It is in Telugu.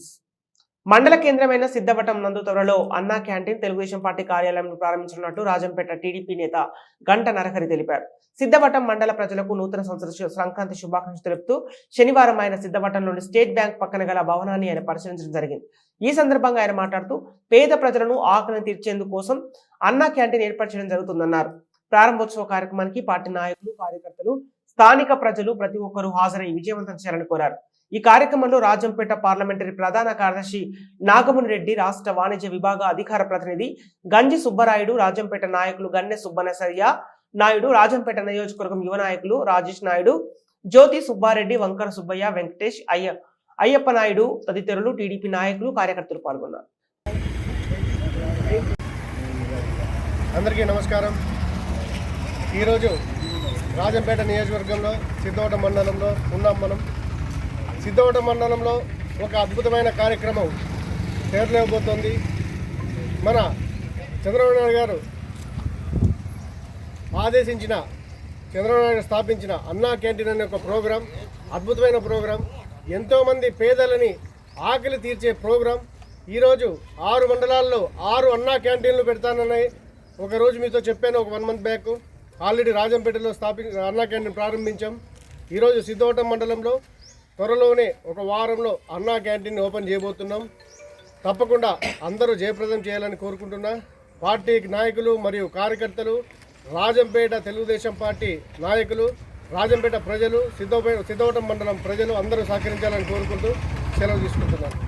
న్యూస్ మండల కేంద్రమైన సిద్ధవటం నందు త్వరలో అన్నా క్యాంటీన్ తెలుగుదేశం పార్టీ కార్యాలయం ప్రారంభించనున్నట్టు రాజంపేట టీడీపీ నేత గంట నరహరి తెలిపారు. సిద్ధవటం మండల ప్రజలకు నూతన సంవత్సర సంక్రాంతి శుభాకాంక్షలు తెలుపుతూ శనివారం ఆయన సిద్ధవటంలోని స్టేట్ బ్యాంక్ పక్కన గల భవనాన్ని ఆయన పరిశీలించడం జరిగింది. ఈ సందర్భంగా ఆయన మాట్లాడుతూ పేద ప్రజలను ఆకలిని తీర్చేందుకోసం అన్నా క్యాంటీన్ ఏర్పాటు చేయడం జరుగుతుందన్నారు. ప్రారంభోత్సవ కార్యక్రమానికి పార్టీ నాయకులు, కార్యకర్తలు, స్థానిక ప్రజలు ప్రతి ఒక్కరూ హాజరై విజయవంతం చేయాలని కోరారు. ఈ కార్యక్రమంలో రాజంపేట పార్లమెంటరీ ప్రధాన కార్యదర్శి నాగముని రెడ్డి, రాష్ట్ర వాణిజ్య విభాగ అధికార ప్రతినిధి గంజి సుబ్బరాయుడు, రాజంపేట నాయకులు గన్నె సుబ్బనసయ్య నాయుడు, రాజంపేట నియోజకవర్గం యువ నాయకులు రాజేష్ నాయుడు, జ్యోతి సుబ్బారెడ్డి, వంకర సుబ్బయ్య, వెంకటేష్, అయ్యప్ప నాయుడు తదితరులు టీడీపీ నాయకులు, కార్యకర్తలు పాల్గొన్నారు. అందరికీ నమస్కారం. ఈరోజు రాజంపేట నియోజకవర్గంలో సిద్ధవటం మండలంలో ఉన్నాం. మనం సిద్ధవటం మండలంలో ఒక అద్భుతమైన కార్యక్రమం చేరలేకపోతుంది. మన చంద్రబాబు నాయుడు గారు ఆదేశించిన, చంద్రబాబు నాయుడు స్థాపించిన అన్నా క్యాంటీన్ అనే ఒక ప్రోగ్రాం, అద్భుతమైన ప్రోగ్రాం, ఎంతోమంది పేదలని ఆకలి తీర్చే ప్రోగ్రాం. ఈరోజు 6 మండలాల్లో 6 అన్నా క్యాంటీన్లు పెడతానని ఒకరోజు మీతో చెప్పాను. ఒక 1 మంత్ బ్యాక్ ఆల్రెడీ రాజంపేటలో అన్నా క్యాంటీన్ ప్రారంభించాం. ఈరోజు సిద్ధవటం మండలంలో త్వరలోనే ఒక వారంలో అన్నా క్యాంటీన్ ఓపెన్ చేయబోతున్నాం. తప్పకుండా అందరూ జయప్రదం చేయాలని కోరుకుంటున్నా. పార్టీ నాయకులు మరియు కార్యకర్తలు, రాజంపేట తెలుగుదేశం పార్టీ నాయకులు, రాజంపేట ప్రజలు, సిద్ధవటం మండలం ప్రజలు అందరూ సహకరించాలని కోరుకుంటూ సెలవు తీసుకుంటున్నాను.